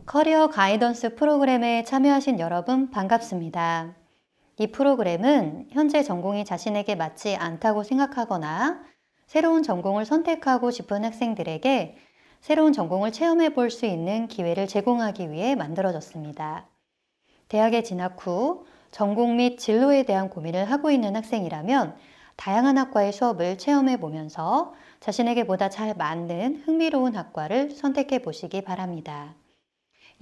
커리어 가이던스 프로그램에 참여하신 여러분 반갑습니다. 이 프로그램은 현재 전공이 자신에게 맞지 않다고 생각하거나 새로운 전공을 선택하고 싶은 학생들에게 새로운 전공을 체험해 볼 수 있는 기회를 제공하기 위해 만들어졌습니다. 대학에 진학 후 전공 및 진로에 대한 고민을 하고 있는 학생이라면 다양한 학과의 수업을 체험해 보면서 자신에게 보다 잘 맞는 흥미로운 학과를 선택해 보시기 바랍니다.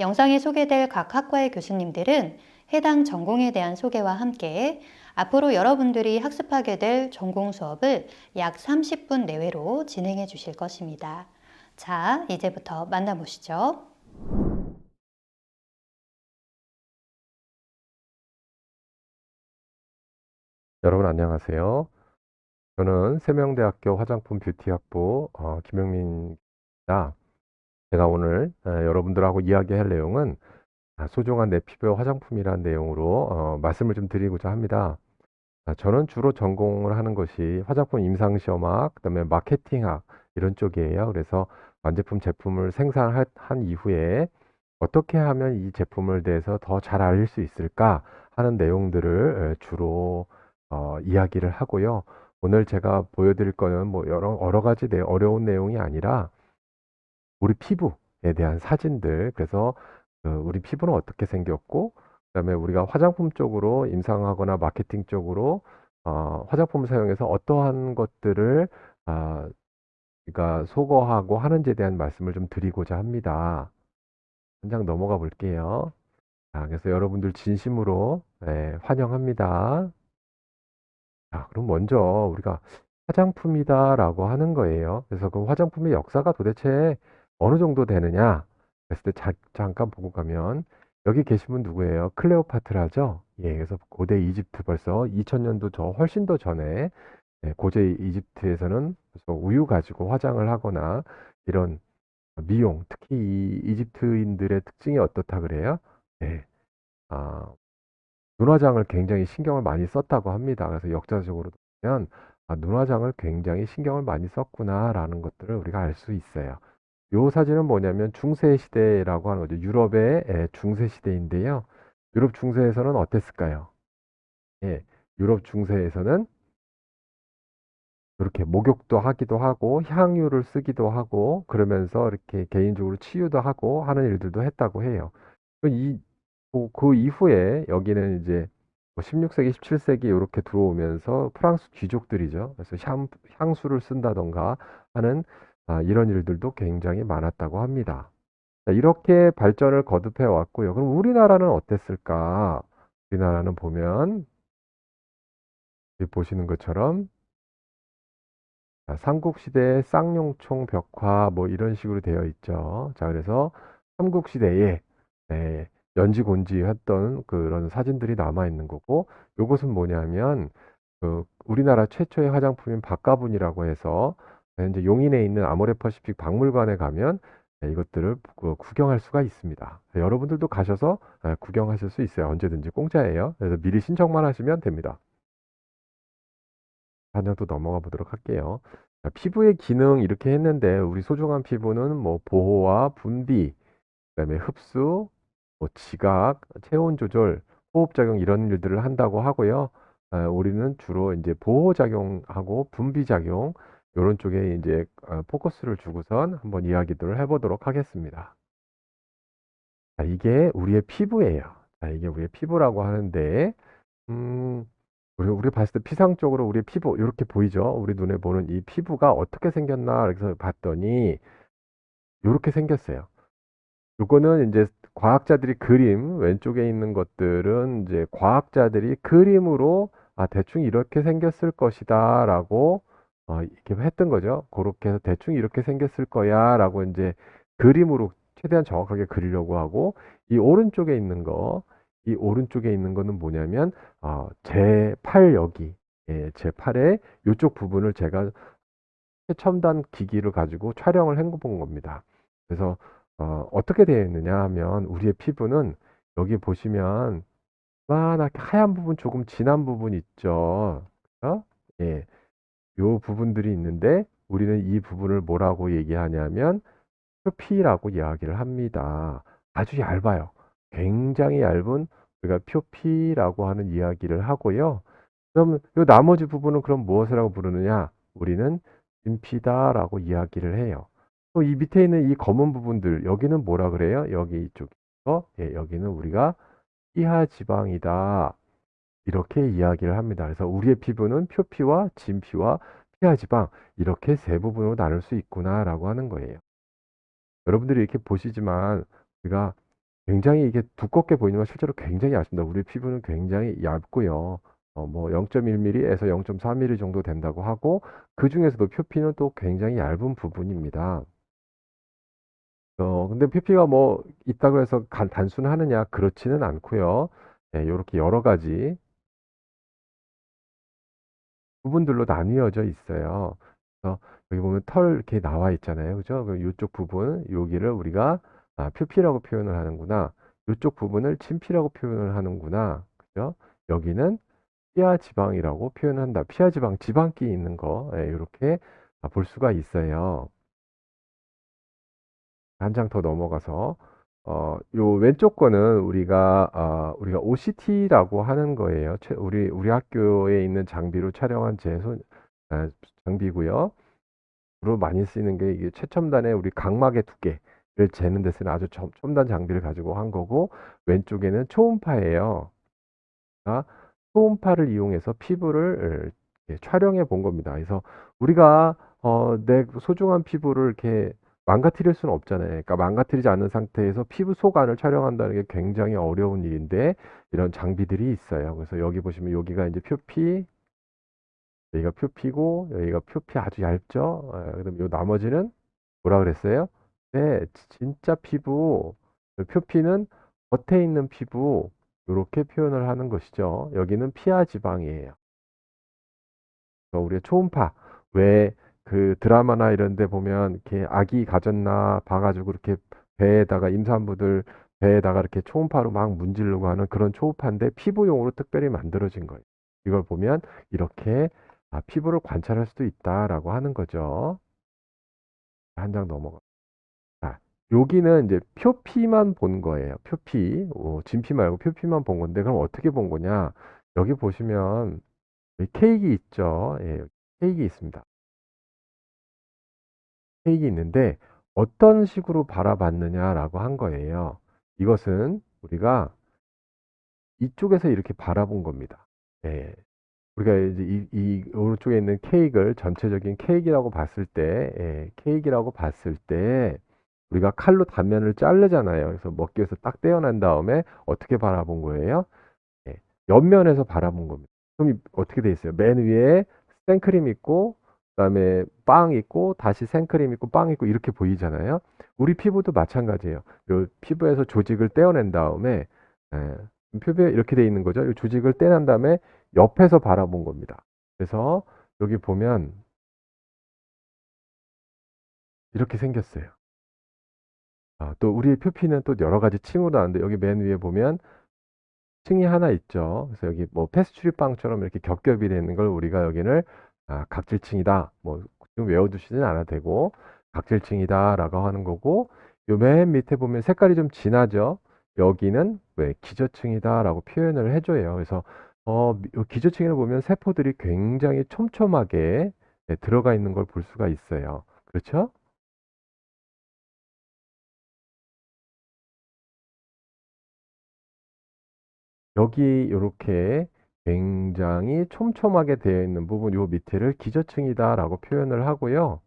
영상에 소개될 각 학과의 교수님들은 해당 전공에 대한 소개와 함께 앞으로 여러분들이 학습하게 될 전공 수업을 약 30분 내외로 진행해 주실 것입니다. 자, 이제부터 만나보시죠. 여러분 안녕하세요. 저는 세명대학교 화장품 뷰티학부 김영민입니다. 제가 오늘 여러분들하고 이야기할 내용은 소중한 내 피부의 화장품이라는 내용으로 말씀을 좀 드리고자 합니다. 저는 주로 전공을 하는 것이 화장품 임상시험학, 그다음에 마케팅학 이런 쪽이에요. 그래서 완제품 제품을 생산한 이후에 어떻게 하면 이 제품을 대해서 더 잘 알릴 수 있을까 하는 내용들을 주로 이야기를 하고요. 오늘 제가 보여드릴 거는 뭐 여러 가지 어려운 내용이 아니라 우리 피부에 대한 사진들, 그래서 우리 피부는 어떻게 생겼고, 그다음에 우리가 화장품 쪽으로 임상하거나 마케팅 쪽으로 화장품을 사용해서 어떠한 것들을 아, 우리가 소거하고 하는지에 대한 말씀을 좀 드리고자 합니다. 한 장 넘어가 볼게요. 그래서 여러분들 진심으로 환영합니다. 자, 그럼 먼저 우리가 화장품이다라고 하는 거예요. 그래서 그 화장품의 역사가 도대체 어느 정도 되느냐? 그랬을 때 잠깐 보고 가면 여기 계신 분 누구예요? 클레오파트라죠? 예, 그래서 고대 이집트 벌써 2000년도 훨씬 더 전에 고대 이집트에서는 그래서 우유 가지고 화장을 하거나 이런 미용, 특히 이 이집트인들의 특징이 어떻다 그래요? 네, 아, 눈화장을 굉장히 신경을 많이 썼다고 합니다. 그래서 역사적으로 보면 눈화장을 굉장히 신경을 많이 썼구나라는 것들을 우리가 알 수 있어요. 이 사진은 뭐냐면 중세 시대라고 하는 거죠. 유럽의 중세 시대인데요. 유럽 중세에서는 어땠을까요? 예, 유럽 중세에서는 이렇게 목욕도 하기도 하고 향유를 쓰기도 하고 그러면서 이렇게 개인적으로 치유도 하고 하는 일들도 했다고 해요. 그 이, 그 이후에 여기는 이제 16세기, 17세기 이렇게 들어오면서 프랑스 귀족들이죠. 그래서 향수를 쓴다던가 하는 이런 일들도 굉장히 많았다고 합니다. 자, 이렇게 발전을 거듭해 왔고요. 그럼 우리나라는 어땠을까? 우리나라는 보면 여기 보시는 것처럼 삼국시대의 쌍용총 벽화 뭐 이런 식으로 되어 있죠. 자, 그래서 삼국시대에 연지곤지했던 그런 사진들이 남아 있는 거고, 요것은 뭐냐면 그 우리나라 최초의 화장품인 박가분이라고 해서 이제 용인에 있는 아모레퍼시픽 박물관에 가면 이것들을 구경할 수가 있습니다. 여러분들도 가셔서 구경하실 수 있어요. 언제든지 공짜예요. 그래서 미리 신청만 하시면 됩니다. 한 장 또 넘어가 보도록 할게요. 자, 피부의 기능 이렇게 했는데 우리 소중한 피부는 뭐 보호와 분비, 그다음에 흡수, 뭐 지각, 체온 조절, 호흡 작용 이런 일들을 한다고 하고요. 우리는 주로 이제 보호 작용하고 분비 작용 이런 쪽에 이제 포커스를 주고선 한번 이야기들을 해보도록 하겠습니다. 자, 이게 우리의 피부예요. 자, 이게 우리의 피부라고 하는데 음, 우리 봤을 때 피상적으로 우리 피부 이렇게 보이죠? 우리 눈에 보는 이 피부가 어떻게 생겼나 그래서 봤더니 이렇게 생겼어요. 요거는 이제 과학자들이 그림 왼쪽에 있는 것들은 이제 과학자들이 그림으로 대충 이렇게 생겼을 것이다라고 이렇게 했던 거죠. 그렇게 해서 대충 이렇게 생겼을 거야라고 이제 그림으로 최대한 정확하게 그리려고 하고 이 오른쪽에 있는 거, 이 오른쪽에 있는 거는 뭐냐면 제 팔 여기, 제 팔의 이쪽 부분을 제가 최첨단 기기를 가지고 촬영을 해 본 겁니다. 그래서 어떻게 되어 있느냐 하면 우리의 피부는 여기 보시면 요만하게 하얀 부분 조금 진한 부분 있죠. 그죠? 예, 요 부분들이 있는데 우리는 이 부분을 뭐라고 얘기하냐면 표피라고 이야기를 합니다. 아주 얇아요. 굉장히 얇은 우리가 표피라고 하는 이야기를 하고요. 그러면 요 나머지 부분은 그럼 무엇이라고 부르느냐? 우리는 진피다라고 이야기를 해요. 또 이 밑에 있는 이 검은 부분들 여기는 뭐라 그래요? 여기 이쪽에서 여기는 우리가 피하 지방이다. 이렇게 이야기를 합니다. 그래서 우리의 피부는 표피와 진피와 피하 지방 이렇게 세 부분으로 나눌 수 있구나라고 하는 거예요. 여러분들이 이렇게 보시지만 우리가 굉장히 이게 두껍게 보이지만 실제로 굉장히 얇습니다. 우리 피부는 굉장히 얇고요. 뭐 0.1mm에서 0.4mm 정도 된다고 하고 그 중에서도 표피는 또 굉장히 얇은 부분입니다. 근데 표피가 뭐 있다고 해서 단순하느냐 그렇지는 않고요. 이렇게 여러 가지 부분들로 나뉘어져 있어요. 그래서 여기 보면 털 이렇게 나와 있잖아요. 그죠? 그럼 이쪽 부분, 여기를 우리가 표피라고 표현을 하는구나. 이쪽 부분을 진피라고 표현을 하는구나. 그죠? 여기는 피하 지방이라고 표현한다. 피하 지방, 지방기 있는 거, 이렇게 볼 수가 있어요. 한 장 더 넘어가서, 요 왼쪽 거는 우리가 OCT라고 하는 거예요. 우리 학교에 있는 장비로 촬영한 장비고요. 주로 많이 쓰이는 게 이게 최첨단의 우리 각막의 두께를 재는 데 쓰는 아주 첨단 장비를 가지고 한 거고, 왼쪽에는 초음파예요. 초음파를 이용해서 피부를 촬영해 본 겁니다. 그래서 우리가 내 소중한 피부를 이렇게 망가뜨릴 수는 없잖아요. 그러니까 망가뜨리지 않는 상태에서 피부 속 안을 촬영한다는 게 굉장히 어려운 일인데 이런 장비들이 있어요. 그래서 여기 보시면 여기가 이제 표피, 여기가 표피고 여기가 표피 아주 얇죠. 그다음 요 나머지는 뭐라 그랬어요? 네, 진짜 피부. 표피는 겉에 있는 피부 이렇게 표현을 하는 것이죠. 여기는 피하 지방이에요. 우리가 초음파 왜 그 드라마나 이런 데 보면 이렇게 아기 가졌나 봐가지고 이렇게 배에다가 임산부들 배에다가 이렇게 초음파로 막 문지르고 하는 그런 초음파인데 피부용으로 특별히 만들어진 거예요. 이걸 보면 이렇게 피부를 관찰할 수도 있다라고 하는 거죠. 한 장 넘어가. 자, 여기는 이제 표피만 본 거예요. 표피, 진피 말고 표피만 본 건데 그럼 어떻게 본 거냐? 여기 보시면 여기 케이크 있죠. 예, 케이크 있습니다. 케이크 있는데 어떤 식으로 바라봤느냐라고 한 거예요. 이것은 우리가 이쪽에서 이렇게 바라본 겁니다. 예. 우리가 이제 이 오른쪽에 있는 케이크를 전체적인 케이크라고 봤을 때, 케이크라고 봤을 때 우리가 칼로 단면을 자르잖아요. 그래서 먹기 위해서 딱 떼어낸 다음에 어떻게 바라본 거예요? 예, 옆면에서 바라본 겁니다. 그럼 어떻게 돼 있어요? 맨 위에 생크림 있고, 그다음에 빵 있고, 다시 생크림 있고, 빵 있고 이렇게 보이잖아요. 우리 피부도 마찬가지예요. 요 피부에서 조직을 떼어낸 다음에 피부에 이렇게 돼 있는 거죠. 이 조직을 떼낸 다음에 옆에서 바라본 겁니다. 그래서 여기 보면 이렇게 생겼어요. 또 우리의 표피는 또 여러 가지 층으로 나는데 여기 맨 위에 보면 층이 하나 있죠. 그래서 여기 뭐 패스츄리빵처럼 이렇게 겹겹이 되어 있는 걸 우리가 여기를 각질층이다. 뭐 지금 외워두시진 않아도 되고 각질층이다라고 하는 거고 요 맨 밑에 보면 색깔이 좀 진하죠. 여기는 왜 기저층이다라고 표현을 해줘요. 그래서 요 기저층에 보면 세포들이 굉장히 촘촘하게 들어가 있는 걸 볼 수가 있어요. 그렇죠? 여기 이렇게 굉장히 촘촘하게 되어 있는 부분 요 밑에를 기저층이다라고 표현을 하고요.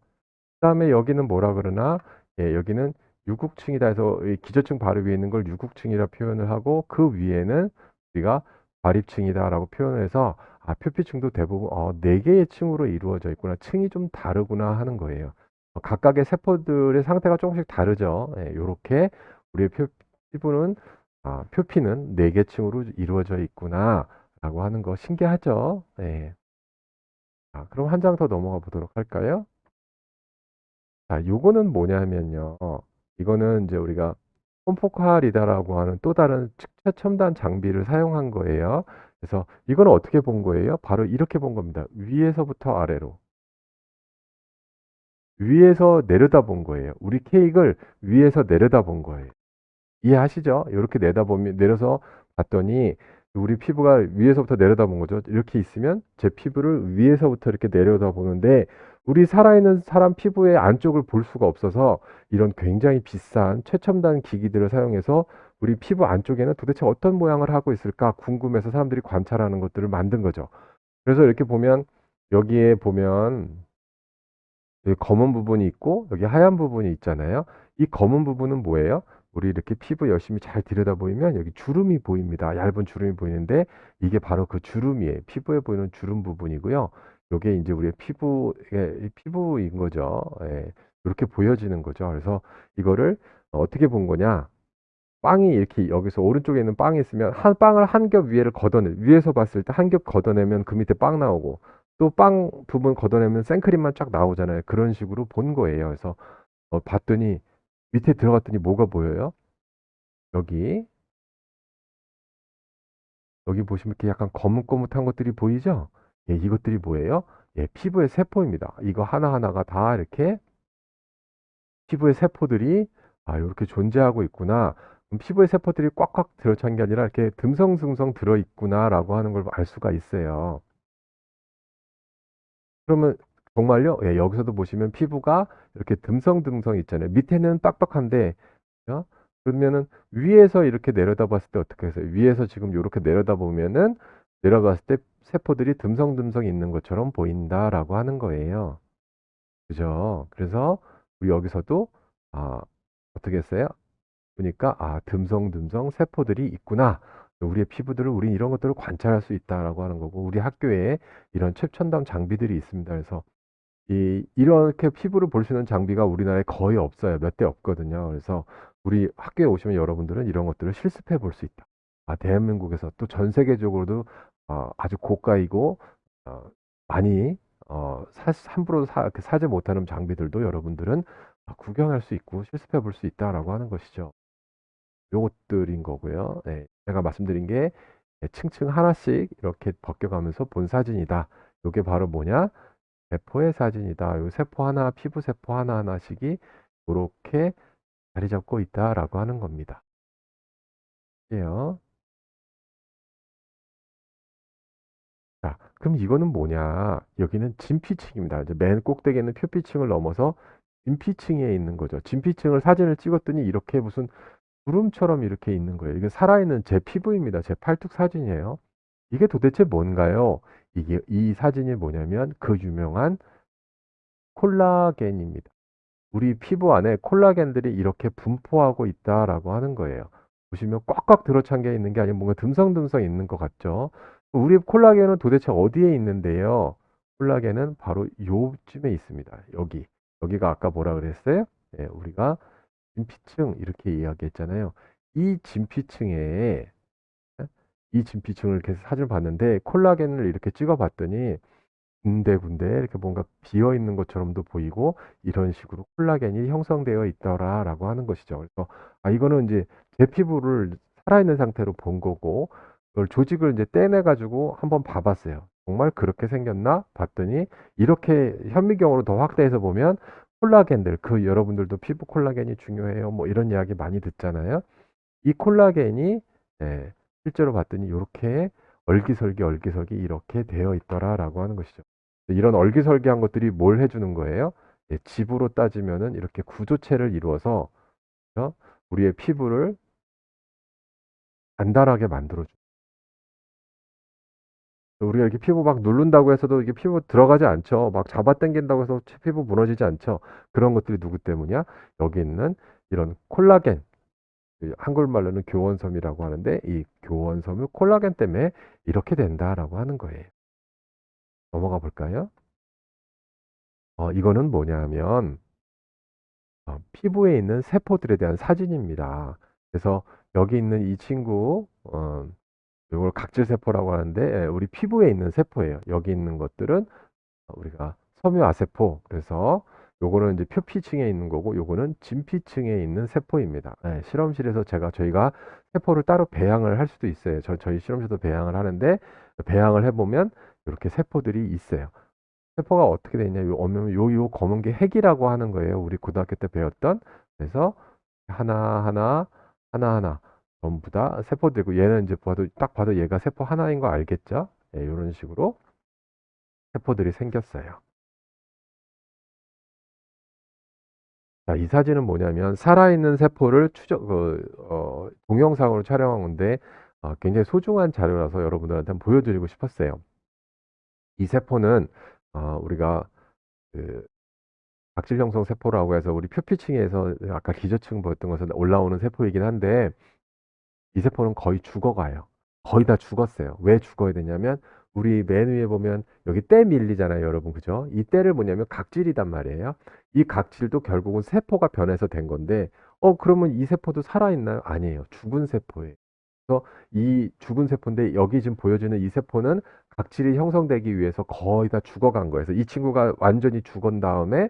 그다음에 여기는 뭐라 그러나 여기는 유국층이다 해서 이 기저층 바로 위에 있는 걸 유국층이라 표현을 하고 그 위에는 우리가 과립층이다라고 표현을 해서 표피층도 대부분 네 개의 층으로 이루어져 있구나. 층이 좀 다르구나 하는 거예요. 각각의 세포들의 상태가 조금씩 다르죠. 요렇게 우리의 피부는 표피는 네 개 층으로 이루어져 있구나라고 하는 거 신기하죠? 네. 그럼 한 장 더 넘어가 보도록 할까요? 자, 요거는 뭐냐면요. 이거는 이제 우리가 폼포카리다라고 하는 또 다른 최첨단 장비를 사용한 거예요. 그래서 이거는 어떻게 본 거예요? 바로 이렇게 본 겁니다. 위에서부터 아래로. 위에서 내려다 본 거예요. 우리 케이크를 위에서 내려다 본 거예요. 이해하시죠? 이렇게 내려서 봤더니 우리 피부가 위에서부터 내려다본 거죠. 이렇게 있으면 제 피부를 위에서부터 이렇게 내려다보는데 우리 살아있는 사람 피부의 안쪽을 볼 수가 없어서 이런 굉장히 비싼 최첨단 기기들을 사용해서 우리 피부 안쪽에는 도대체 어떤 모양을 하고 있을까 궁금해서 사람들이 관찰하는 것들을 만든 거죠. 그래서 이렇게 보면 여기에 보면 여기 검은 부분이 있고 여기 하얀 부분이 있잖아요. 이 검은 부분은 뭐예요? 우리 이렇게 피부 열심히 잘 들여다보면 여기 주름이 보입니다. 얇은 주름이 보이는데 이게 바로 그 주름이에요. 피부에 보이는 주름 부분이고요. 요게 이제 우리의 피부인 거죠. 예, 이렇게 보여지는 거죠. 그래서 이거를 어떻게 본 거냐? 빵이 이렇게 여기서 오른쪽에 있는 빵이 있으면 한 빵을 한 겹 위에를 위에서 봤을 때 한 겹 걷어내면 그 밑에 빵 나오고 또 빵 부분 걷어내면 생크림만 쫙 나오잖아요. 그런 식으로 본 거예요. 그래서 봤더니 밑에 들어갔더니 뭐가 보여요? 여기 보시면 이렇게 약간 거뭇거뭇한 것들이 보이죠? 예, 이것들이 뭐예요? 예, 피부의 세포입니다. 이거 하나하나가 다 이렇게 피부의 세포들이 이렇게 존재하고 있구나. 그럼 피부의 세포들이 꽉꽉 들어찬 게 아니라 이렇게 듬성듬성 들어있구나라고 하는 걸 알 수가 있어요. 그러면 정말요? 예, 여기서도 보시면 피부가 이렇게 듬성듬성 있잖아요. 밑에는 빡빡한데, 어? 그러면은 위에서 이렇게 내려다봤을 때 어떻게 해서요? 위에서 지금 이렇게 내려다보면은 내려봤을 때 세포들이 듬성듬성 있는 것처럼 보인다라고 하는 거예요. 그죠? 그래서 우리 여기서도 아, 어떻게 했어요? 보니까 듬성듬성 세포들이 있구나. 우리의 피부들을 우린 이런 것들을 관찰할 수 있다라고 하는 거고 우리 학교에 이런 최첨단 장비들이 있습니다. 그래서 이렇게 피부를 볼 수 있는 장비가 우리나라에 거의 없어요. 몇 대 없거든요. 그래서 우리 학교에 오시면 여러분들은 이런 것들을 실습해 볼 수 있다. 대한민국에서 또 전 세계적으로도 아주 고가이고 많이 함부로 사지 못하는 장비들도 여러분들은 구경할 수 있고 실습해 볼 수 있다라고 하는 것이죠. 요것들인 거고요. 네, 제가 말씀드린 게 층층 하나씩 이렇게 벗겨가면서 본 사진이다. 요게 바로 뭐냐? 세포의 사진이다. 요 세포 하나, 피부 세포 하나하나씩이 이렇게 자리 잡고 있다라고 하는 겁니다. 예요. 자, 그럼 이거는 뭐냐? 여기는 진피층입니다. 이제 맨 꼭대기에 있는 표피층을 넘어서 진피층에 있는 거죠. 진피층을 사진을 찍었더니 이렇게 무슨 구름처럼 이렇게 있는 거예요. 이게 살아있는 제 피부입니다. 제 팔뚝 사진이에요. 이게 도대체 뭔가요? 이 사진이 뭐냐면 그 유명한 콜라겐입니다. 우리 피부 안에 콜라겐들이 이렇게 분포하고 있다라고 하는 거예요. 보시면 꽉꽉 들어찬 게 있는 게 아니고 뭔가 듬성듬성 있는 것 같죠? 우리 콜라겐은 도대체 어디에 있는데요? 콜라겐은 바로 요쯤에 있습니다. 여기가 아까 뭐라 그랬어요? 네, 우리가 진피층 이렇게 이야기했잖아요. 이 진피층에 이 진피층을 이렇게 사진을 봤는데 콜라겐을 이렇게 찍어봤더니 군데군데 이렇게 뭔가 비어 있는 것처럼도 보이고 이런 식으로 콜라겐이 형성되어 있더라라고 하는 것이죠. 그래서 이거는 이제 제 피부를 살아있는 상태로 본 거고 그걸 조직을 이제 떼내 가지고 한번 봐봤어요. 정말 그렇게 생겼나 봤더니 이렇게 현미경으로 더 확대해서 보면 콜라겐들 여러분들도 피부 콜라겐이 중요해요. 뭐 이런 이야기 많이 듣잖아요. 이 콜라겐이 예, 실제로 봤더니 이렇게 얼기설기 이렇게 되어 있더라라고 하는 것이죠. 이런 얼기설기한 것들이 뭘 해주는 거예요? 예, 집으로 따지면은 이렇게 구조체를 이루어서 우리의 피부를 단단하게 만들어줘. 우리가 이렇게 피부 막 누른다고 해서도 이게 피부 들어가지 않죠. 막 잡아당긴다고 해서 피부 무너지지 않죠. 그런 것들이 누구 때문이야? 여기 있는 이런 콜라겐, 한글말로는 교원섬이라고 하는데 이 교원섬의 콜라겐 때문에 이렇게 된다라고 하는 거예요. 넘어가 볼까요? 이거는 뭐냐면 피부에 있는 세포들에 대한 사진입니다. 그래서 여기 있는 이 친구, 이걸 각질세포라고 하는데 우리 피부에 있는 세포예요. 여기 있는 것들은 우리가 섬유아세포. 그래서 요거는 이제 표피층에 있는 거고 요거는 진피층에 있는 세포입니다. 실험실에서 저희가 세포를 따로 배양을 할 수도 있어요. 저희 실험실도 배양을 하는데 배양을 해보면 이렇게 세포들이 있어요. 세포가 어떻게 되냐? 요 검은 게 핵이라고 하는 거예요. 우리 고등학교 때 배웠던. 그래서 하나하나 하나하나 전부 다 세포들이고 얘는 이제 딱 봐도 얘가 세포 하나인 거 알겠죠? 예, 이런 식으로 세포들이 생겼어요. 자, 이 사진은 뭐냐면 살아있는 세포를 동영상으로 촬영한 건데 굉장히 소중한 자료라서 여러분들한테 한번 보여드리고 싶었어요. 이 세포는 우리가 그 각질 형성 세포라고 해서 우리 표피층에서 아까 기저층 보였던 것은 올라오는 세포이긴 한데 이 세포는 거의 죽어가요. 거의 다 죽었어요. 왜 죽어야 되냐면 우리 맨 위에 보면 여기 때 밀리잖아요, 여러분. 그죠? 이 때를 뭐냐면 각질이단 말이에요. 이 각질도 결국은 세포가 변해서 된 건데 그러면 이 세포도 살아있나요? 아니에요. 죽은 세포예요. 그래서 이 죽은 세포인데 여기 지금 보여주는 이 세포는 각질이 형성되기 위해서 거의 다 죽어간 거예요. 그래서 이 친구가 완전히 죽은 다음에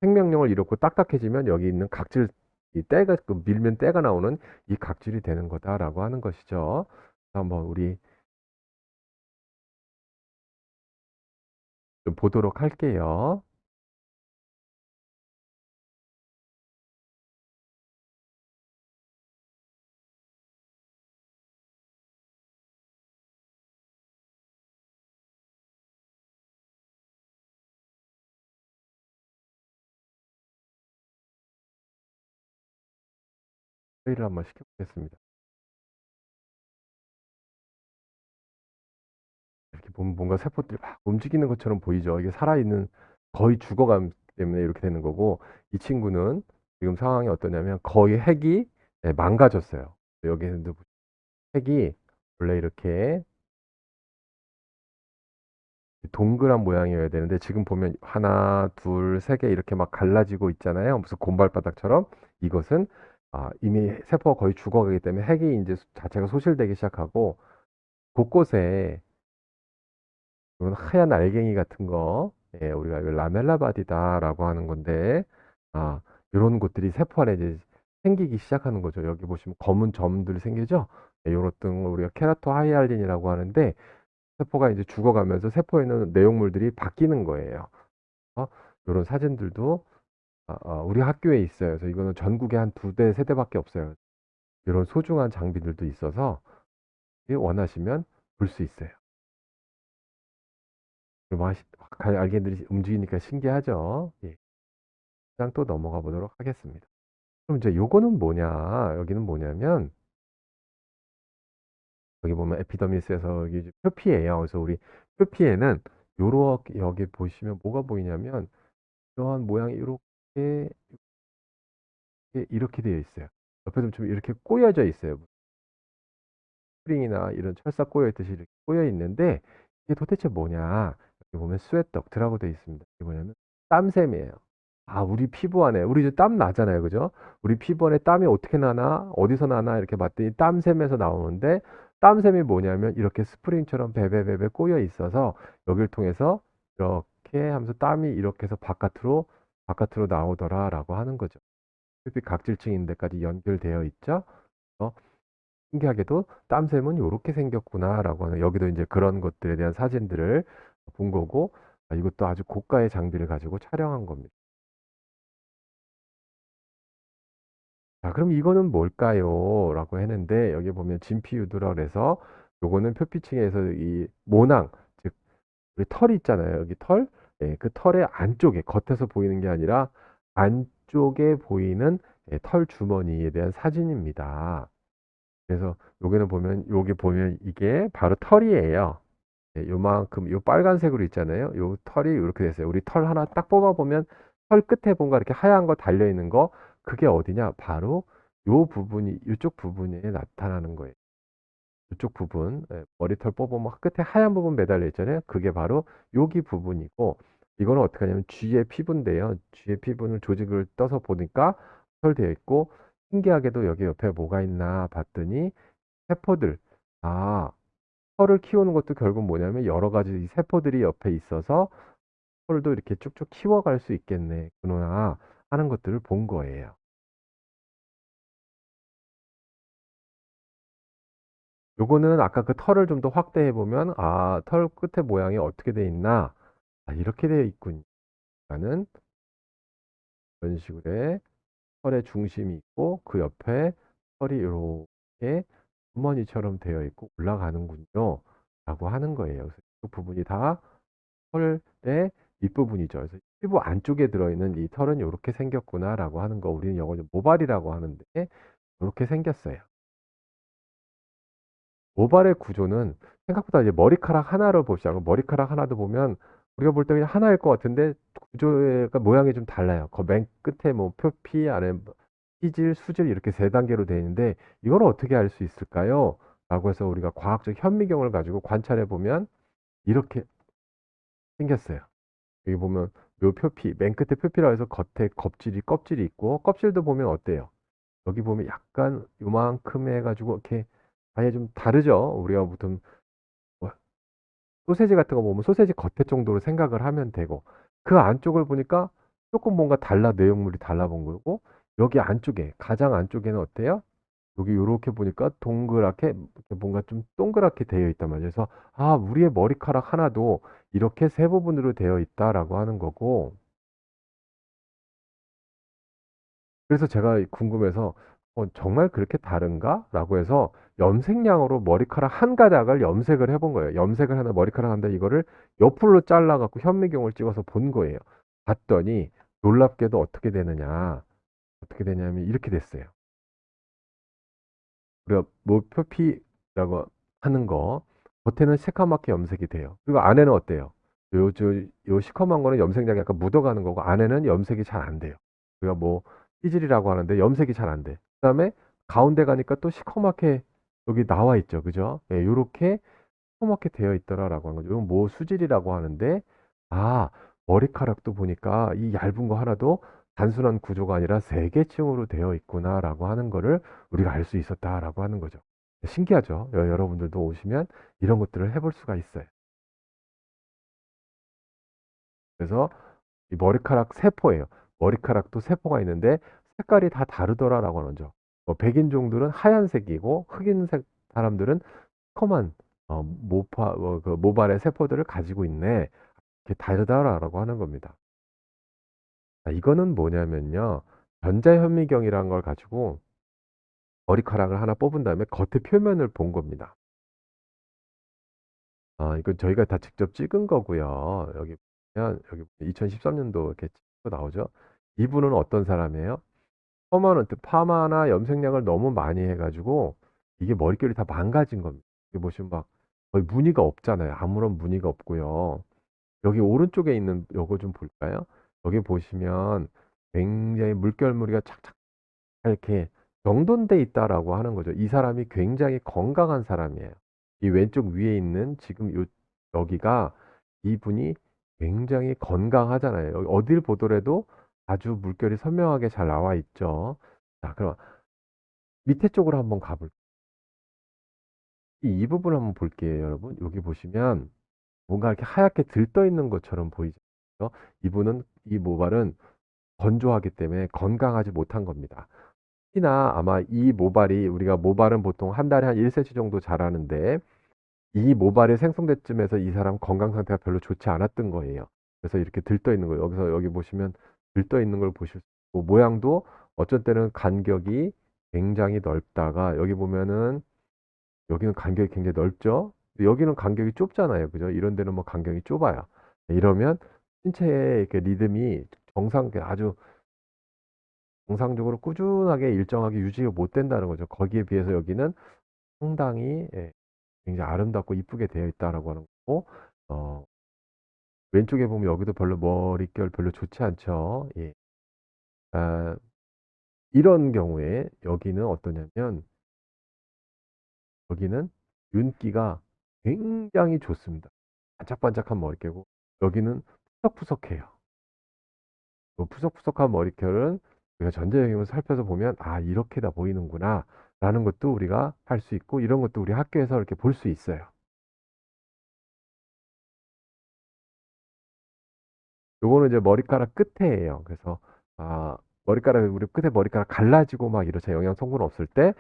생명력을 잃었고 딱딱해지면 여기 있는 각질, 이 때가 밀면 때가 나오는 이 각질이 되는 거다라고 하는 것이죠. 한번 우리 좀 보도록 할게요. 회의를 한번 시켜보겠습니다. 이렇게 보면 뭔가 세포들이 막 움직이는 것처럼 보이죠. 이게 살아있는 거의 죽어가기 때문에 이렇게 되는 거고 이 친구는 지금 상황이 어떠냐면 거의 핵이 망가졌어요. 여기는 핵이 원래 이렇게 동그란 모양이어야 되는데 지금 보면 하나, 둘, 세 개 이렇게 막 갈라지고 있잖아요. 무슨 곰발바닥처럼. 이것은 이미 세포가 거의 죽어가기 때문에 핵이 이제 자체가 소실되기 시작하고 곳곳에 이런 하얀 알갱이 같은 거, 예, 우리가 이걸 라멜라 바디다라고 하는 건데, 이런 것들이 세포 안에 이제 생기기 시작하는 거죠. 여기 보시면 검은 점들이 생기죠. 예, 이런 것들 우리가 케라토 하이알린이라고 하는데, 세포가 이제 죽어가면서 세포에 있는 내용물들이 바뀌는 거예요. 이런 사진들도 우리 학교에 있어요. 그래서 이거는 전국에 한 두 대, 세 대밖에 없어요. 이런 소중한 장비들도 있어서 원하시면 볼 수 있어요. 알갱이들이 움직이니까 신기하죠. 예. 다음 또 넘어가 보도록 하겠습니다. 그럼 이제 요거는 뭐냐? 여기는 뭐냐면 여기 보면 에피더미스에서 여기 이제 표피예요. 그래서 우리 표피에는 요렇게 여기 보시면 뭐가 보이냐면 이러한 모양이 이렇게 되어 있어요. 옆에도 좀 이렇게 꼬여져 있어요. 스프링이나 이런 철사 꼬여 있듯이 이렇게 꼬여 있는데 이게 도대체 뭐냐? 여기 보면 스웨트덕트라고 되어 있습니다. 이게 뭐냐면 땀샘이에요. 우리 피부 안에 우리 이제 땀 나잖아요. 그죠? 우리 피부 안에 땀이 어떻게 나나? 어디서 나나? 이렇게 봤더니 땀샘에서 나오는데 땀샘이 뭐냐면 이렇게 스프링처럼 베베베베 꼬여 있어서 여기를 통해서 이렇게 하면서 땀이 이렇게 해서 바깥으로 나오더라라고 하는 거죠. 피 각질층 있는 데까지 연결되어 있죠. 신기하게도 땀샘은 요렇게 생겼구나라고 하는 여기도 이제 그런 것들에 대한 사진들을 본 거고 이것도 아주 고가의 장비를 가지고 촬영한 겁니다. 자, 그럼 이거는 뭘까요? 라고 했는데 여기 보면 진피유두라 그래서 요거는 표피층에서 이 모낭, 즉 우리 털이 있잖아요. 여기 털. 예, 그 털의 안쪽에 겉에서 보이는 게 아니라 안쪽에 보이는 털 주머니에 대한 사진입니다. 그래서 여기 보면 이게 바로 털이에요. 예, 요만큼 요 빨간색으로 있잖아요. 요 털이 이렇게 됐어요. 우리 털 하나 딱 뽑아 보면 털 끝에 뭔가 이렇게 하얀 거 달려 있는 거 그게 어디냐? 바로 요 부분이 이쪽 부분에 나타나는 거예요. 이쪽 부분 머리털 뽑으면 끝에 하얀 부분 매달려 있잖아요. 그게 바로 여기 부분이고 이거는 어떻게 하냐면 쥐의 피부인데요. 쥐의 피부는 조직을 떠서 보니까 털 되어 있고 신기하게도 여기 옆에 뭐가 있나 봤더니 세포들. 털을 키우는 것도 결국 뭐냐면 여러 가지 세포들이 옆에 있어서 털도 이렇게 쭉쭉 키워갈 수 있겠네구나 하는 것들을 본 거예요. 요거는 아까 그 털을 좀 더 확대해 보면 털 끝에 모양이 어떻게 돼 있나 이렇게 되어 있군요. 라는 이런 식으로 털의 중심이 있고 그 옆에 털이 이렇게 주머니처럼 되어 있고 올라가는군요. 라고 하는 거예요. 그래서 이 부분이 다 털의 윗부분이죠. 그래서 피부 안쪽에 들어있는 이 털은 이렇게 생겼구나라고 하는 거. 우리는 영어로 모발이라고 하는데 이렇게 생겼어요. 모발의 구조는 생각보다 이제 머리카락 하나를 보시자고 머리카락 하나도 보면 우리가 볼 때 그냥 하나일 것 같은데 구조가 모양이 좀 달라요. 그 맨 끝에 뭐 표피 안에 피질, 수질 이렇게 세 단계로 되어 있는데 이걸 어떻게 알 수 있을까요? 라고 해서 우리가 과학적 현미경을 가지고 관찰해 보면 이렇게 생겼어요. 여기 보면 요 표피, 맨 끝에 표피라고 해서 겉에 껍질이 있고 껍질도 보면 어때요? 여기 보면 약간 요만큼 해가지고 이렇게 아예 좀 다르죠? 우리가 보통 뭐 소세지 같은 거 보면 소세지 겉에 정도로 생각을 하면 되고 그 안쪽을 보니까 조금 뭔가 내용물이 달라 본 거고 여기 안쪽에 가장 안쪽에는 어때요? 여기 요렇게 보니까 동그랗게 뭔가 좀 동그랗게 되어 있단 말이에요. 그래서 아, 우리의 머리카락 하나도 이렇게 세 부분으로 되어 있다라고 하는 거고 그래서 제가 궁금해서 정말 그렇게 다른가? 라고 해서 염색약으로 머리카락 한 가닥을 염색을 해본 거예요. 염색을 하나 머리카락 한데 이거를 옆으로 잘라갖고 현미경을 찍어서 본 거예요. 봤더니 놀랍게도 어떻게 되냐면 이렇게 됐어요. 우리가 모표피라고 하는 거 겉에는 새까맣게 염색이 돼요. 그리고 안에는 어때요? 요 시커먼 거는 염색약이 약간 묻어가는 거고 안에는 염색이 잘 안 돼요. 우리가 뭐 띠질이라고 하는데 염색이 잘 안 돼. 그다음에 가운데 가니까 또 시커멓게 여기 나와 있죠. 그죠? 예, 요렇게 시커멓게 되어 있더라라고 하는 거죠. 이건 뭐 수질이라고 하는데 아, 머리카락도 보니까 이 얇은 거 하나도 단순한 구조가 아니라 세 개 층으로 되어 있구나라고 하는 거를 우리가 알 수 있었다라고 하는 거죠. 신기하죠? 여러분들도 오시면 이런 것들을 해볼 수가 있어요. 그래서 이 머리카락 세포예요. 머리카락도 세포가 있는데 색깔이 다 다르더라라고 하는 거죠. 뭐 백인종들은 하얀색이고 흑인색 사람들은 시커먼 그 모발의 세포들을 가지고 있네. 이렇게 다르다라고 하는 겁니다. 자, 이거는 뭐냐면요. 전자현미경이라는 걸 가지고 머리카락을 하나 뽑은 다음에 겉의 표면을 본 겁니다. 이건 저희가 다 직접 찍은 거고요. 여기 보면 여기 2013년도 이렇게 찍고 나오죠. 이분은 어떤 사람이에요? 퍼머넌트 파마나 염색약을 너무 많이 해가지고 이게 머릿결이 다 망가진 겁니다. 여기 보시면 막 거의 무늬가 없잖아요. 아무런 무늬가 없고요. 여기 오른쪽에 있는 요거 좀 볼까요? 여기 보시면 굉장히 물결무늬가 착착 이렇게 정돈돼 있다라고 하는 거죠. 이 사람이 굉장히 건강한 사람이에요. 이 왼쪽 위에 있는 지금 여기가 이분이 굉장히 건강하잖아요. 여기 어딜 보더라도 아주 물결이 선명하게 잘 나와 있죠. 자, 그럼 밑에 쪽으로 한번 가볼게요. 이 부분 한번 볼게요, 여러분. 여기 보시면 뭔가 이렇게 하얗게 들떠 있는 것처럼 보이죠. 이분은 이 모발은 건조하기 때문에 건강하지 못한 겁니다. 특히나 아마 이 모발이 우리가 모발은 보통 한 달에 한 1cm 정도 자라는데 이 모발이 생성될 쯤에서 이 사람 건강 상태가 별로 좋지 않았던 거예요. 그래서 이렇게 들떠 있는 거예요. 여기 보시면 들떠 있는 걸 보실 수 있고 모양도 어쩔 때는 간격이 굉장히 넓다가 여기 보면은 여기는 간격이 굉장히 넓죠. 여기는 간격이 좁잖아요. 그죠? 이런 데는 뭐 간격이 좁아요. 이러면 신체의 이렇게 리듬이 아주 정상적으로 꾸준하게 일정하게 유지가 못 된다는 거죠. 거기에 비해서 여기는 상당히 굉장히 아름답고 이쁘게 되어 있다라고 하는 거고, 어, 왼쪽에 보면 여기도 별로 머릿결 별로 좋지 않죠. 예. 아, 이런 경우에 여기는 어떠냐면 여기는 윤기가 굉장히 좋습니다. 반짝반짝한 머릿결고 여기는 푸석푸석해요. 그 푸석푸석한 머릿결은 우리가 전자영역을 살펴서 보면 아 이렇게 다 보이는구나 라는 것도 우리가 할 수 있고 이런 것도 우리 학교에서 이렇게 볼 수 있어요. 요거는 이제 머리카락 끝에예요. 그래서 우리 끝에 머리카락 갈라지고 막 이렇죠. 영양 성분 없을 때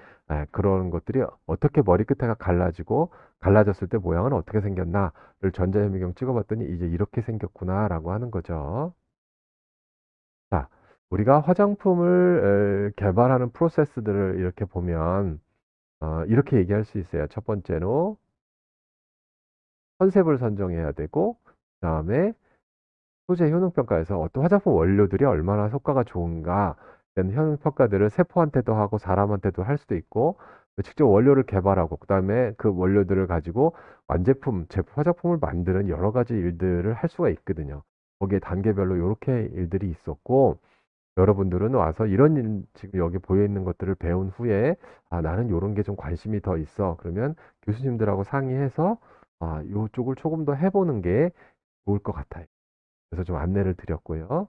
그런 것들이 어떻게 머리 끝에가 갈라졌을 때 모양은 어떻게 생겼나를 전자현미경 찍어봤더니 이제 이렇게 생겼구나라고 하는 거죠. 자, 우리가 화장품을 개발하는 프로세스들을 이렇게 보면 이렇게 얘기할 수 있어요. 첫 번째로 컨셉을 선정해야 되고, 그다음에 소재 효능평가에서 어떤 화장품 원료들이 얼마나 효과가 좋은가 이런 효능평가들을 세포한테도 하고 사람한테도 할 수도 있고, 직접 원료를 개발하고 그다음에 그 원료들을 가지고 완제품, 제품, 화장품을 만드는 여러 가지 일들을 할 수가 있거든요. 거기에 단계별로 이렇게 일들이 있었고, 여러분들은 와서 이런 지금 여기 보여 있는 것들을 배운 후에 나는 이런 게 좀 관심이 더 있어. 그러면 교수님들하고 상의해서 요쪽을 조금 더 해보는 게 좋을 것 같아요. 그래서 좀 안내를 드렸고요.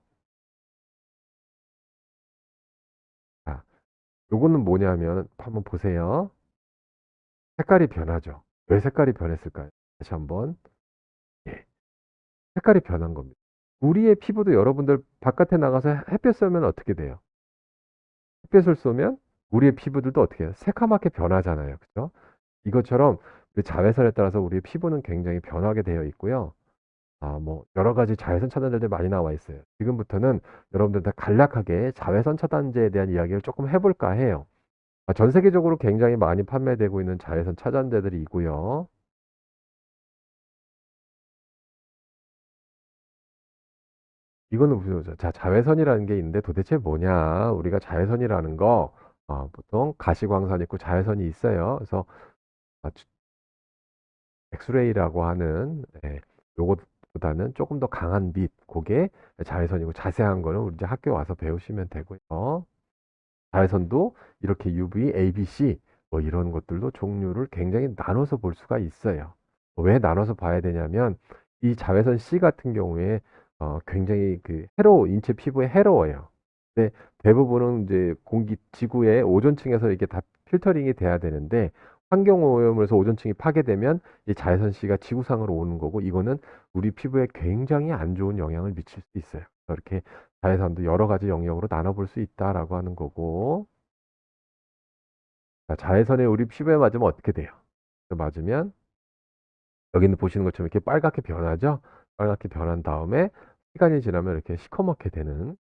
자, 요거는 뭐냐면 한번 보세요. 색깔이 변하죠. 왜 색깔이 변했을까요? 다시 한번. 예, 색깔이 변한 겁니다. 우리의 피부도 여러분들 바깥에 나가서 햇볕 쏘면 어떻게 돼요? 햇볕을 쏘면 우리의 피부들도 어떻게 해요? 새카맣게 변하잖아요. 그죠? 이것처럼 우리 자외선에 따라서 우리의 피부는 굉장히 변하게 되어 있고요. 뭐 여러 가지 자외선 차단제들 많이 나와 있어요. 지금부터는 여러분들 다 간략하게 자외선 차단제에 대한 이야기를 조금 해볼까 해요. 전 세계적으로 굉장히 많이 판매되고 있는 자외선 차단제들이 있고요. 이거는 무슨, 자, 자외선이라는 게 있는데 도대체 뭐냐? 우리가 자외선이라는 거, 보통 가시광선 있고 자외선이 있어요. 그래서 엑스레이라고 하는 요것보다는 조금 더 강한 빛, 그게 자외선이고 자세한 거는 우리 이제 학교 와서 배우시면 되고요. 자외선도 이렇게 UV, A, B, C 뭐 이런 것들도 종류를 굉장히 나눠서 볼 수가 있어요. 왜 나눠서 봐야 되냐면 이 자외선 C 같은 경우에 굉장히 그 인체 피부에 해로워요. 근데 대부분은 이제 지구의 오존층에서 이게 다 필터링이 돼야 되는데 환경 오염을 해서 오존층이 파괴되면 이 자외선 C가 지구상으로 오는 거고, 이거는 우리 피부에 굉장히 안 좋은 영향을 미칠 수 있어요. 이렇게 자외선도 여러 가지 영역으로 나눠볼 수 있다라고 하는 거고, 자, 자외선에 우리 피부에 맞으면 어떻게 돼요? 맞으면 여기는 보시는 것처럼 이렇게 빨갛게 변하죠? 빨갛게 변한 다음에 시간이 지나면 이렇게 시커멓게 되는,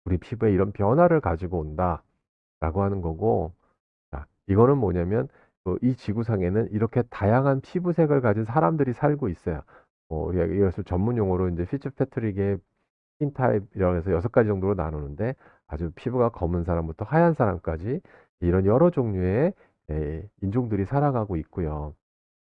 우리 피부에 이런 변화를 가지고 온다라고 하는 거고, 자, 이거는 뭐냐면 이 지구상에는 이렇게 다양한 피부색을 가진 사람들이 살고 있어요. 우리가 이것을 전문 용어로 이제 피츠패트릭의 스킨 타입이라고 해서 6가지 정도로 나누는데, 아주 피부가 검은 사람부터 하얀 사람까지 이런 여러 종류의 인종들이 살아가고 있고요.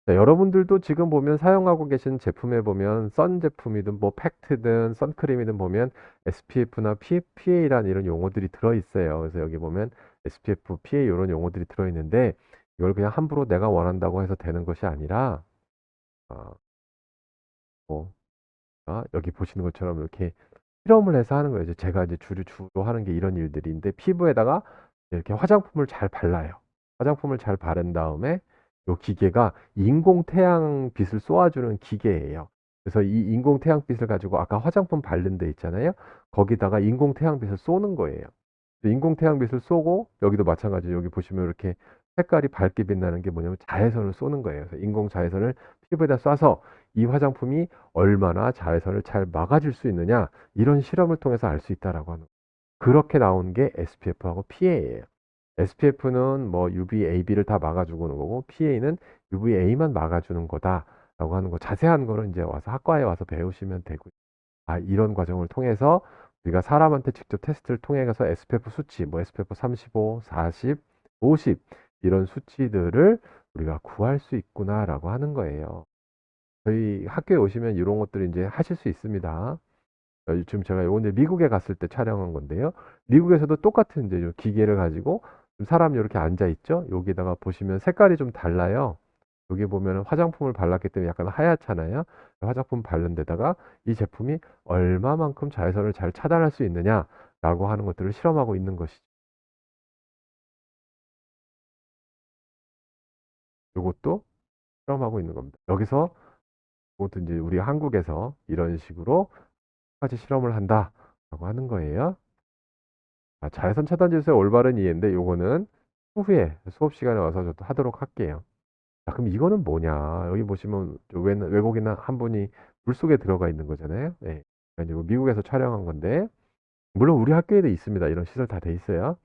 자, 여러분들도 지금 보면 사용하고 계신 제품에 보면 선 제품이든 뭐 팩트든 선크림이든 보면 SPF나 PA라는 이런 용어들이 들어있어요. 그래서 여기 보면 SPF, PA 이런 용어들이 들어있는데, 이걸 그냥 함부로 내가 원한다고 해서 되는 것이 아니라 어, 뭐 여기 보시는 것처럼 이렇게 실험을 해서 하는 거예요. 제가 이제 주로 하는 게 이런 일들인데, 피부에다가 이렇게 화장품을 잘 발라요. 화장품을 잘 바른 다음에 이 기계가 인공 태양빛을 쏘아주는 기계예요. 그래서 이 인공 태양빛을 가지고 아까 화장품 바른 데 있잖아요. 거기다가 인공 태양빛을 쏘는 거예요. 인공 태양빛을 쏘고, 여기도 마찬가지로 여기 보시면 이렇게 색깔이 밝게 빛나는 게 뭐냐면 자외선을 쏘는 거예요. 그래서 인공 자외선을 피부에다 쏴서 이 화장품이 얼마나 자외선을 잘 막아줄 수 있느냐, 이런 실험을 통해서 알 수 있다라고 하는, 그렇게 나온 게 SPF하고 PA예요. SPF는 뭐 UVA, B를 다 막아주는 거고, PA는 UVA만 막아주는 거다라고 하는 거. 자세한 거는 이제 와서 학과에 와서 배우시면 되고요. 이런 과정을 통해서 우리가 사람한테 직접 테스트를 통해 가서 SPF 수치, 뭐 SPF 35, 40, 50 이런 수치들을 우리가 구할 수 있구나라고 하는 거예요. 저희 학교에 오시면 이런 것들을 이제 하실 수 있습니다. 지금 제가 오늘 미국에 갔을 때 촬영한 건데요. 미국에서도 똑같은 이제 요 기계를 가지고 사람이 이렇게 앉아 있죠. 여기다가 보시면 색깔이 좀 달라요. 여기 보면 화장품을 발랐기 때문에 약간 하얗잖아요. 화장품 바른 데다가 이 제품이 얼마만큼 자외선을 잘 차단할 수 있느냐라고 하는 것들을 실험하고 있는 것이죠. 이것도 실험하고 있는 겁니다. 여기서 이것도 이제 우리 한국에서 이런 식으로 까지 실험을 한다라고 하는 거예요. 자외선 차단 지수의 올바른 이해인데, 요거는 후에 수업 시간에 와서 저도 하도록 할게요. 자, 그럼 이거는 뭐냐? 여기 보시면 외국인 한 분이 물속에 들어가 있는 거잖아요. 네. 그러니까 이거 미국에서 촬영한 건데, 물론 우리 학교에도 있습니다. 이런 시설 다 돼 있어요.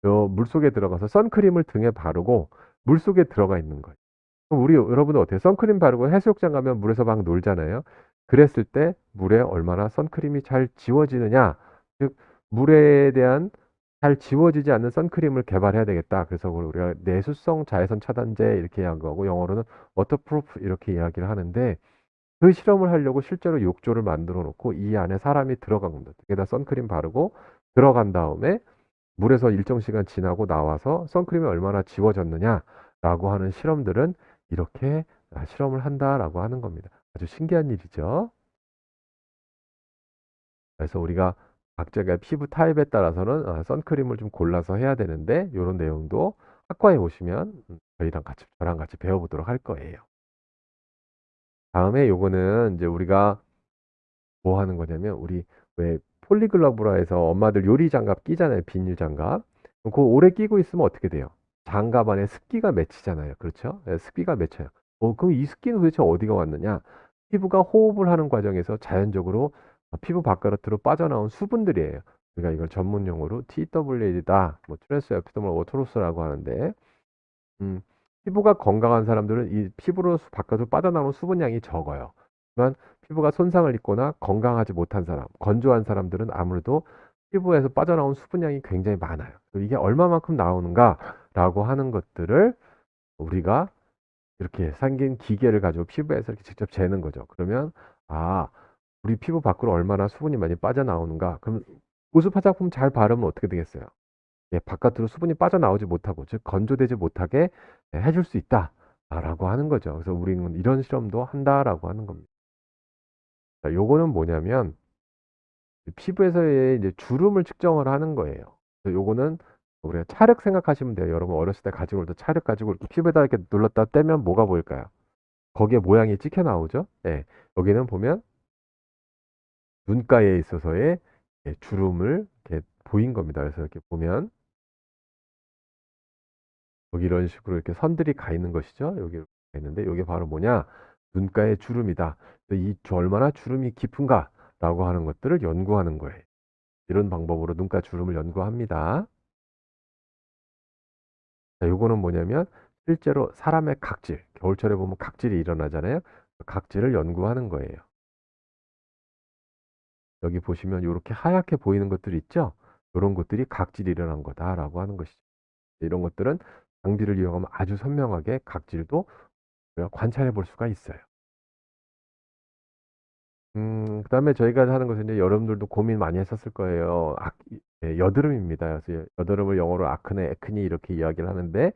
요 물속에 들어가서 선크림을 등에 바르고 물속에 들어가 있는 거예요. 그럼 우리 여러분은 어때요? 선크림 바르고 해수욕장 가면 물에서 막 놀잖아요. 그랬을 때 물에 얼마나 선크림이 잘 지워지느냐. 즉 물에 대한 잘 지워지지 않는 선크림을 개발해야 되겠다. 그래서 우리가 내수성 자외선 차단제 이렇게 이야기하고 영어로는 워터프루프 이렇게 이야기를 하는데 그 실험을 하려고 실제로 욕조를 만들어 놓고 이 안에 사람이 들어간 겁니다. 등에다 선크림 바르고 들어간 다음에 물에서 일정 시간 지나고 나와서 선크림이 얼마나 지워졌느냐라고 하는 실험들은 이렇게 실험을 한다라고 하는 겁니다. 아주 신기한 일이죠. 그래서 우리가 각자의 피부 타입에 따라서는 선크림을 좀 골라서 해야 되는데 이런 내용도 학과에 오시면 저랑 같이 배워보도록 할 거예요. 다음에 요거는 이제 우리가 뭐 하는 거냐면 우리 왜 폴리글러브라 해서 엄마들 요리 장갑 끼잖아요. 비닐 장갑. 그거 오래 끼고 있으면 어떻게 돼요? 장갑 안에 습기가 맺히잖아요. 그렇죠? 예, 습기가 맺혀요. 그럼 이 습기는 도대체 어디가 왔느냐? 피부가 호흡을 하는 과정에서 자연적으로 피부 바깥으로 빠져나온 수분들이에요. 우리가 이걸 전문 용어로 TWA다, 뭐 트랜스 에피더멀 오토로스라고 하는데, 음, 피부가 건강한 사람들은 이 피부로 바깥으로 빠져나오는 수분량이 적어요. 하지만 피부가 손상을 입거나 건강하지 못한 사람, 건조한 사람들은 아무래도 피부에서 빠져나온 수분량이 굉장히 많아요. 이게 얼마만큼 나오는가라고 하는 것들을 우리가 이렇게 생긴 기계를 가지고 피부에서 이렇게 직접 재는 거죠. 그러면 아, 우리 피부 밖으로 얼마나 수분이 많이 빠져나오는가? 그럼 보습 화장품 잘 바르면 어떻게 되겠어요? 예, 바깥으로 수분이 빠져나오지 못하고, 즉 건조되지 못하게 해줄 수 있다라고 하는 거죠. 그래서 우리는 이런 실험도 한다라고 하는 겁니다. 자, 요거는 뭐냐면 피부에서의 이제 주름을 측정을 하는 거예요. 그래서 요거는 우리가 찰흙 생각하시면 돼요. 여러분 어렸을 때 가지고 올 때 찰흙 가지고 이렇게 피부에다 이렇게 눌렀다 떼면 뭐가 보일까요? 거기에 모양이 찍혀 나오죠. 예, 여기는 보면 눈가에 있어서의 주름을 이렇게 보인 겁니다. 그래서 이렇게 보면 여기 이런 식으로 이렇게 선들이 가 있는 것이죠. 여기 가 있는데 이게 바로 뭐냐? 눈가의 주름이다. 이 얼마나 주름이 깊은가라고 하는 것들을 연구하는 거예요. 이런 방법으로 눈가 주름을 연구합니다. 자, 요거는 뭐냐면 실제로 사람의 각질, 겨울철에 보면 각질이 일어나잖아요. 그 각질을 연구하는 거예요. 여기 보시면 이렇게 하얗게 보이는 것들이 있죠? 이런 것들이 각질이 일어난 거다라고 하는 것이죠. 이런 것들은 장비를 이용하면 아주 선명하게 각질도 우리가 관찰해 볼 수가 있어요. 그다음에 저희가 하는 것은 이제 여러분들도 고민 많이 했었을 거예요. 예, 여드름입니다. 그래서 여드름을 영어로 아크네, 에크니 이렇게 이야기를 하는데,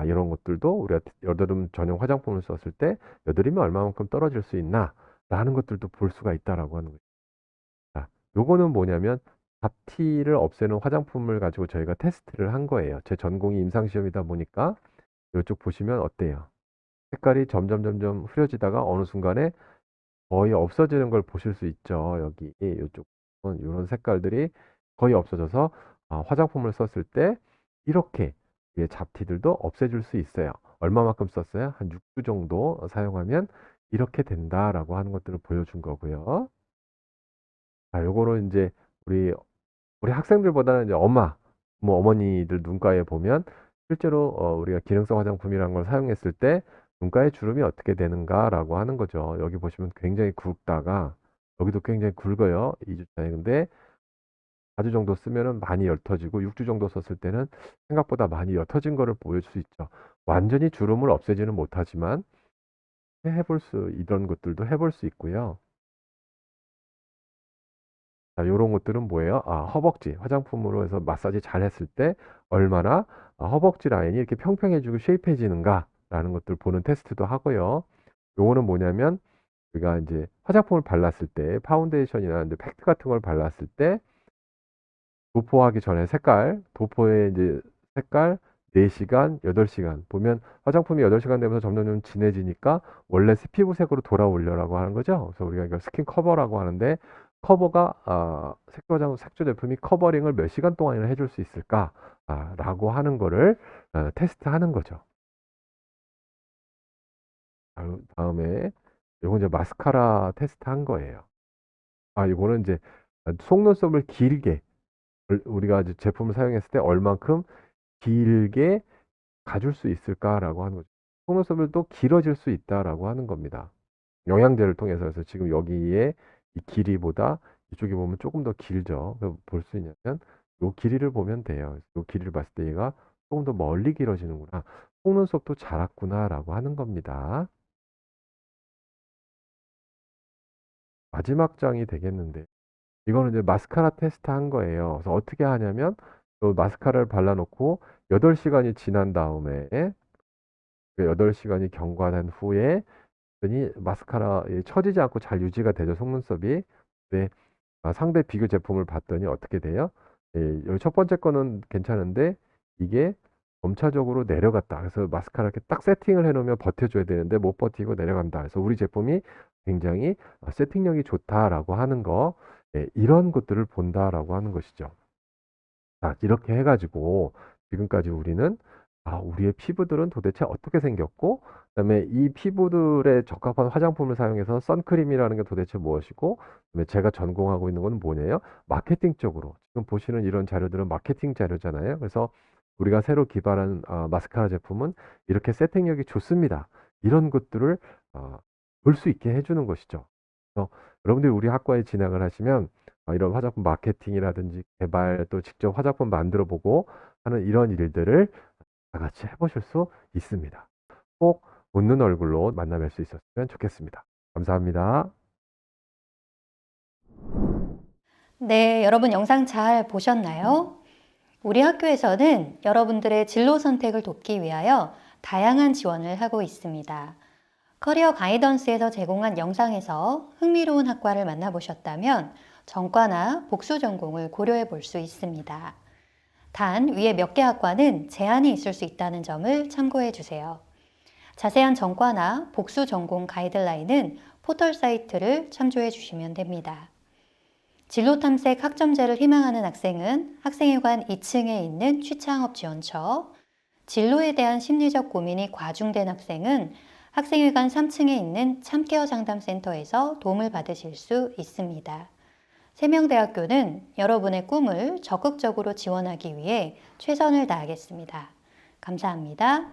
이런 것들도 우리가 여드름 전용 화장품을 썼을 때 여드름이 얼마만큼 떨어질 수 있나? 라는 것들도 볼 수가 있다라고 하는 거죠. 자, 요거는 뭐냐면 잡티를 없애는 화장품을 가지고 저희가 테스트를 한 거예요. 제 전공이 임상시험이다 보니까 이쪽 보시면 어때요? 색깔이 점점 흐려지다가 어느 순간에 거의 없어지는 걸 보실 수 있죠. 여기 이쪽은 이런 색깔들이 거의 없어져서 화장품을 썼을 때 이렇게 위에 잡티들도 없애줄 수 있어요. 얼마만큼 썼어요? 한 6주 정도 사용하면 이렇게 된다라고 하는 것들을 보여준 거고요. 자, 요거는 이제 우리 학생들보다는 이제 뭐 어머니들 눈가에 보면 실제로 우리가 기능성 화장품이라는 걸 사용했을 때 눈가의 주름이 어떻게 되는가라고 하는 거죠. 여기 보시면 굉장히 굵다가 여기도 굉장히 굵어요. 2주 차에. 근데 4주 정도 쓰면은 많이 옅어지고 6주 정도 썼을 때는 생각보다 많이 옅어진 거를 보여줄 수 있죠. 완전히 주름을 없애지는 못하지만 이런 것들도 해볼 수 있고요. 자, 요런 것들은 뭐예요? 허벅지 화장품으로 해서 마사지 잘 했을 때 얼마나 허벅지 라인이 이렇게 평평해지고 쉐입해지는가라는 것들 보는 테스트도 하고요. 요거는 뭐냐면 우리가 이제 화장품을 발랐을 때 파운데이션이나 이제 팩트 같은 걸 발랐을 때 도포하기 전에 도포의 이제 색깔 4시간, 8시간 보면 화장품이 8시간 되면서 점점 진해지니까 원래 피부색으로 돌아오려고 하는 거죠. 그래서 우리가 이걸 스킨 커버라고 하는데 커버가 색조 제품이 커버링을 몇 시간 동안이나 해줄 수 있을까? 라고 하는 거를 테스트하는 거죠. 다음에 이건 이제 마스카라 테스트 한 거예요. 이거는 이제 속눈썹을 길게 우리가 이제 제품을 사용했을 때 얼만큼 길게 가줄 수 있을까라고 하는 거죠. 속눈썹을 또 길어질 수 있다라고 하는 겁니다. 영양제를 통해서. 그래서 지금 여기에 이 길이보다 이쪽에 보면 조금 더 길죠. 볼 수 있냐면 요 길이를 보면 돼요. 요 길이를 봤을 때 얘가 조금 더 멀리 길어지는구나. 속눈썹도 자랐구나라고 하는 겁니다. 마지막 장이 되겠는데 이거는 이제 마스카라 테스트 한 거예요. 그래서 어떻게 하냐면 또 마스카라를 발라놓고 8시간이 지난 다음에 8시간이 경과된 후에 이 마스카라 처지지 않고 잘 유지가 되죠, 속눈썹이. 네, 상대 비교 제품을 봤더니 어떻게 돼요? 예, 여기 첫 번째 거는 괜찮은데 이게 점차적으로 내려갔다. 그래서 마스카라 이렇게 딱 세팅을 해놓으면 버텨줘야 되는데 못 버티고 내려간다. 그래서 우리 제품이 굉장히 세팅력이 좋다라고 하는 거, 예, 이런 것들을 본다라고 하는 것이죠. 자, 이렇게 해가지고 지금까지 우리는 우리의 피부들은 도대체 어떻게 생겼고, 그다음에 이 피부들에 적합한 화장품을 사용해서 선크림이라는 게 도대체 무엇이고, 그다음에 제가 전공하고 있는 건 뭐냐요? 마케팅 쪽으로. 지금 보시는 이런 자료들은 마케팅 자료잖아요. 그래서 우리가 새로 개발한 마스카라 제품은 이렇게 세팅력이 좋습니다. 이런 것들을 볼 수 있게 해주는 것이죠. 그래서 여러분들이 우리 학과에 진학을 하시면 이런 화장품 마케팅이라든지 개발 또 직접 화장품 만들어 보고 하는 이런 일들을 다 같이 해보실 수 있습니다. 꼭 웃는 얼굴로 만나 뵐 수 있었으면 좋겠습니다. 감사합니다. 네, 여러분 영상 잘 보셨나요? 우리 학교에서는 여러분들의 진로 선택을 돕기 위하여 다양한 지원을 하고 있습니다. 커리어 가이던스에서 제공한 영상에서 흥미로운 학과를 만나보셨다면 전과나 복수 전공을 고려해 볼 수 있습니다. 단 위에 몇 개 학과는 제한이 있을 수 있다는 점을 참고해 주세요. 자세한 전과나 복수 전공 가이드라인은 포털 사이트를 참조해 주시면 됩니다. 진로 탐색 학점제를 희망하는 학생은 학생회관 2층에 있는 취창업 지원처, 진로에 대한 심리적 고민이 과중된 학생은 학생회관 3층에 있는 참케어 상담센터에서 도움을 받으실 수 있습니다. 세명대학교는 여러분의 꿈을 적극적으로 지원하기 위해 최선을 다하겠습니다. 감사합니다.